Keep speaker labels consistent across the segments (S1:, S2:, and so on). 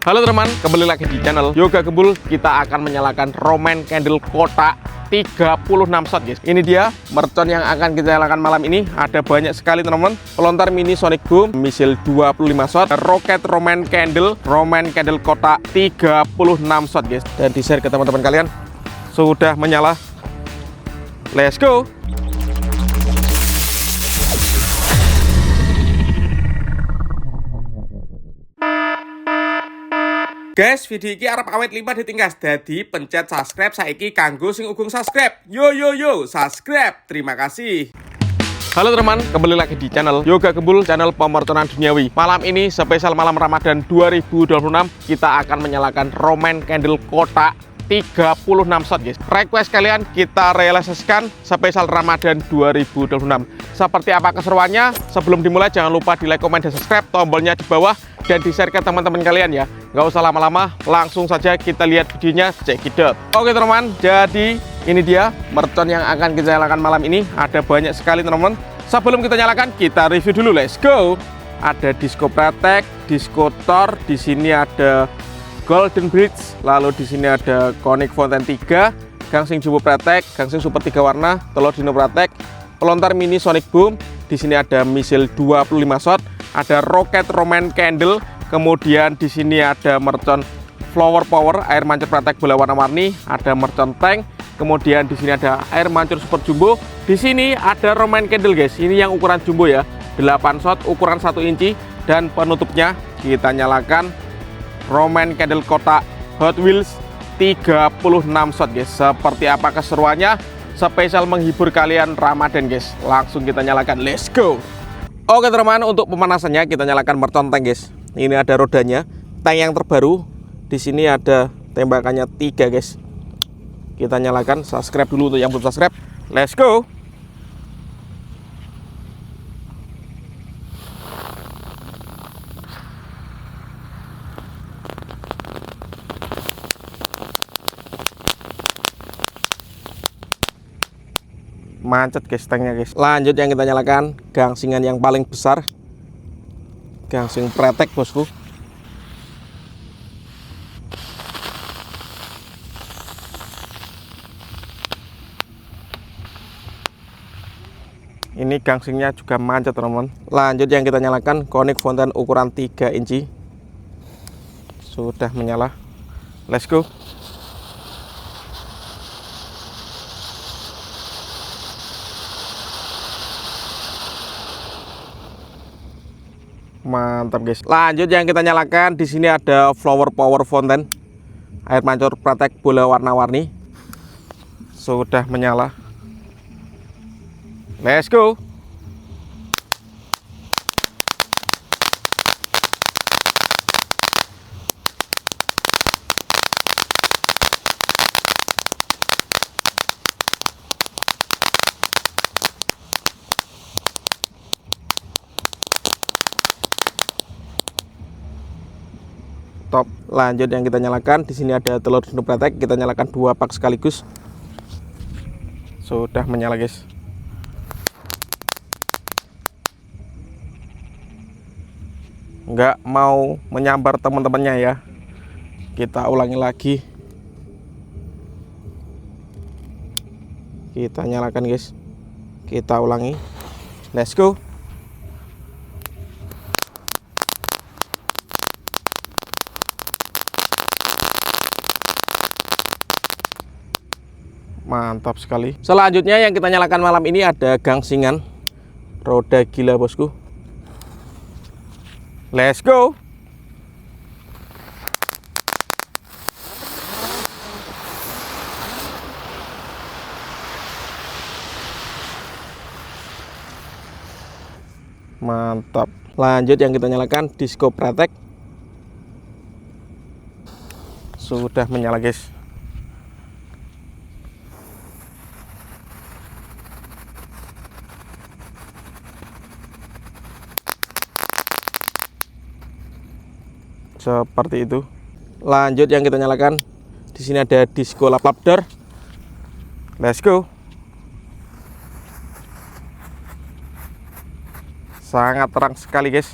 S1: Halo teman, kembali lagi di channel Yoga Gembul. Kita akan menyalakan Roman Candle kotak 36 shot guys. Ini dia mercon yang akan kita nyalakan malam ini. Ada banyak sekali teman-teman. Pelontar mini sonic boom, misil 25 shot, roket Roman Candle kotak 36 shot guys. Dan di share ke teman-teman kalian. Sudah menyala. Let's go. Guys, video ini arep awet 5 ditingkas. Jadi pencet subscribe saiki kanggo sing ugung subscribe. Yo subscribe. Terima kasih. Halo teman, kembali lagi di channel Yoga Gembul, channel pemertonan duniawi. Malam ini spesial malam Ramadan 2026, kita akan menyalakan Roman Candle kotak 36 shot guys. Request kalian kita realisasikan spesial Ramadan 2026. Seperti apa keseruannya? Sebelum dimulai jangan lupa di like, komen, dan subscribe. Tombolnya di bawah dan di share ke teman-teman kalian ya. Nggak usah lama-lama, langsung saja kita lihat videonya. Check it out. Oke teman, jadi ini dia mercon yang akan kita nyalakan malam ini. Ada banyak sekali teman-teman. Sebelum kita nyalakan, kita review dulu. Let's go. Ada Disco Protect, Disco Tor, di sini ada Golden Bridge, lalu di sini ada Conic Fountain 3, gangsing Jumbo Protect, gangsing Super 3 warna, telur Dino Protect, pelontar mini Sonic Boom, di sini ada misil 25 shot, ada roket Roman Candle, kemudian di sini ada mercon Flower Power air mancur Protect bola warna-warni, ada mercon tank, kemudian di sini ada air mancur Super Jumbo, di sini ada Roman Candle guys. Ini yang ukuran jumbo ya, 8 shot, ukuran 1 inci, dan penutupnya kita nyalakan Roman Candle kotak Hot Wheels 36 shot guys. Seperti apa keseruannya? Spesial menghibur kalian Ramadan guys. Langsung kita nyalakan, let's go. Oke teman, untuk pemanasannya kita nyalakan mercon tank guys. Ini ada rodanya, tank yang terbaru. Di sini ada tembakannya 3 guys. Kita nyalakan, subscribe dulu untuk yang belum subscribe. Let's go. Macet guys tanknya guys. Lanjut yang kita nyalakan gangsingan yang paling besar, gangsing Protect bosku. Ini gangsingnya juga macet teman-teman. Lanjut yang kita nyalakan Conic Fountain ukuran 3 inci. Sudah menyala. Let's go. Mantap guys. Lanjut yang kita nyalakan, di sini ada Flower Power Fountain air mancur Protect bola warna-warni. Sudah menyala. Let's go. Top. Lanjut yang kita nyalakan, di sini ada telur Dino Protect, kita nyalakan 2 pak sekaligus. Sudah menyala guys. Nggak mau menyambar teman-temannya ya. Kita ulangi lagi. Kita nyalakan guys. Kita ulangi. Let's go. Mantap sekali. Selanjutnya yang kita nyalakan malam ini ada gangsingan roda gila bosku. Let's go. Mantap. Lanjut yang kita nyalakan Disco Protect. Sudah menyala guys. Seperti itu. Lanjut yang kita nyalakan, di sini ada Disco Lapdor. Let's go. Sangat terang sekali guys.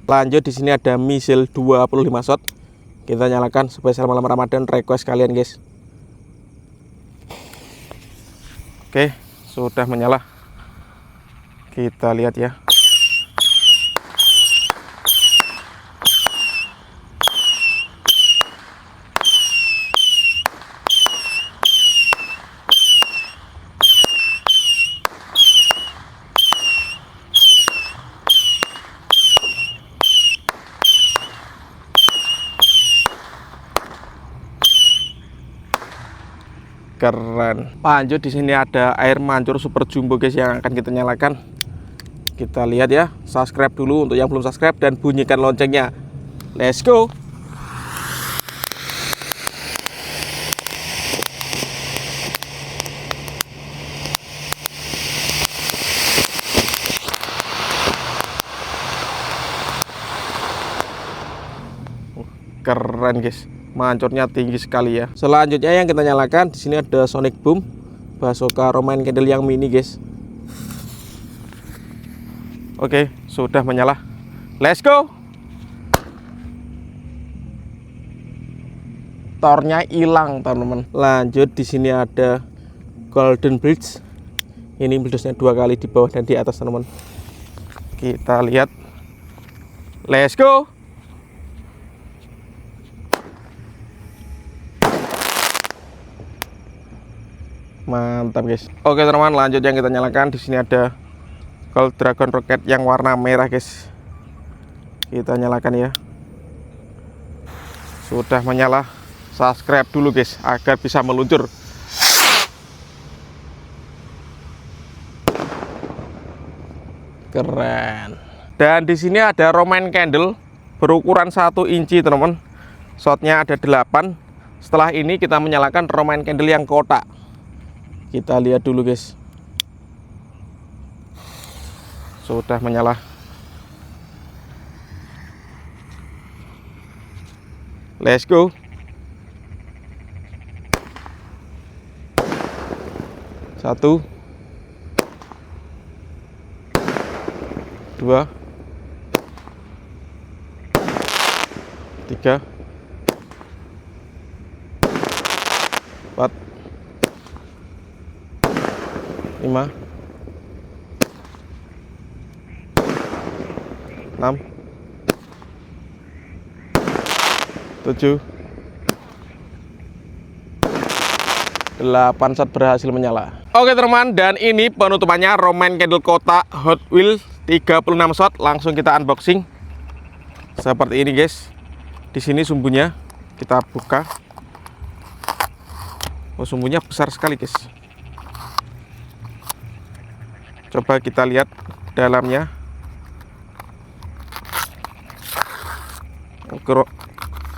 S1: Lanjut di sini ada misil 25 shot. Kita nyalakan spesial malam Ramadan request kalian, guys. Oke, sudah menyala. Kita lihat ya. Keren. Lanjut di sini ada air mancur super jumbo, guys, yang akan kita nyalakan. Kita lihat ya. Subscribe dulu untuk yang belum subscribe dan bunyikan loncengnya. Let's go. Keren, guys. Mancurnya tinggi sekali ya. Selanjutnya yang kita nyalakan di sini ada Sonic Boom Bazooka Roman Candle yang mini, guys. Oke, sudah menyala. Let's go. Tornya hilang, teman-teman. Lanjut di sini ada Golden Bridge. Ini meledosnya 2 kali di bawah dan di atas, teman-teman. Kita lihat. Let's go. Mantap, guys. Oke, teman-teman, lanjut yang kita nyalakan di sini ada Gold Dragon Rocket yang warna merah, guys. Kita nyalakan ya. Sudah menyala. Subscribe dulu, guys, agar bisa meluncur. Keren. Dan di sini ada Roman Candle berukuran 1 inci, teman-teman. Shotnya ada 8. Setelah ini kita menyalakan Roman Candle yang kotak. Kita lihat dulu, guys. Sudah menyala. Let's go. Satu, 2, 3, 4, 5, 6, 7, 8 shot berhasil menyala. Oke, teman-teman, dan ini penutupannya Roman Candle kotak Hot Wheels 36 shot. Langsung kita unboxing. Seperti ini, guys. Di sini sumbunya kita buka. Oh, sumbunya besar sekali, guys. Coba kita lihat dalamnya.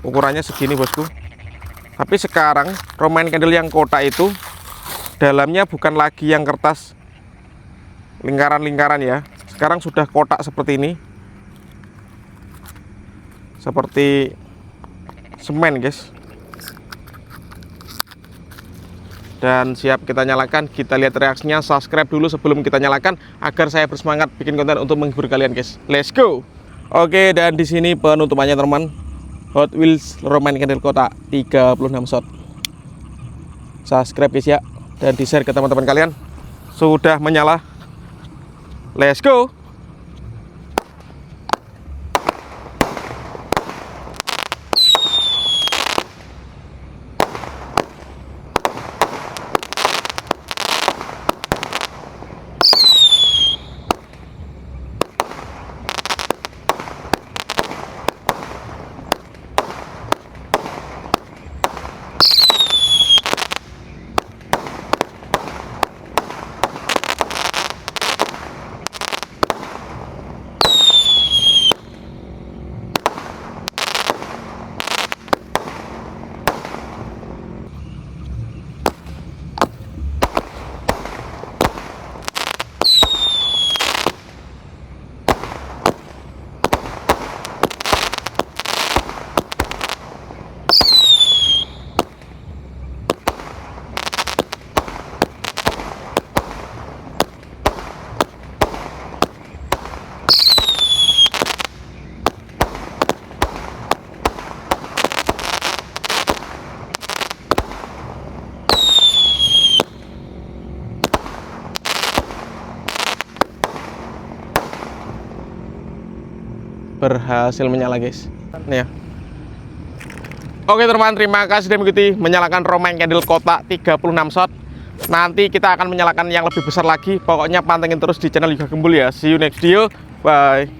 S1: Ukurannya segini, bosku. Tapi sekarang Roman Candle yang kotak itu dalamnya bukan lagi yang kertas lingkaran-lingkaran ya. Sekarang sudah kotak seperti ini. Seperti semen, guys. Dan siap kita nyalakan. Kita lihat reaksinya. Subscribe dulu sebelum kita nyalakan agar saya bersemangat bikin konten untuk menghibur kalian, guys. Let's go. Oke, dan di sini penutupannya, teman. Hot Wheels Roman Candle kotak 36 shot. Subscribe, guys, ya, dan di share ke teman-teman kalian. Sudah menyala. Let's go. berhasil menyala guys. Nih ya. Oke teman, terima kasih sudah mengikuti menyalakan Romaine candle kotak 36 shot. Nanti kita akan menyalakan yang lebih besar lagi. Pokoknya pantengin terus di channel Yoga Gembul ya. See you next video. Bye.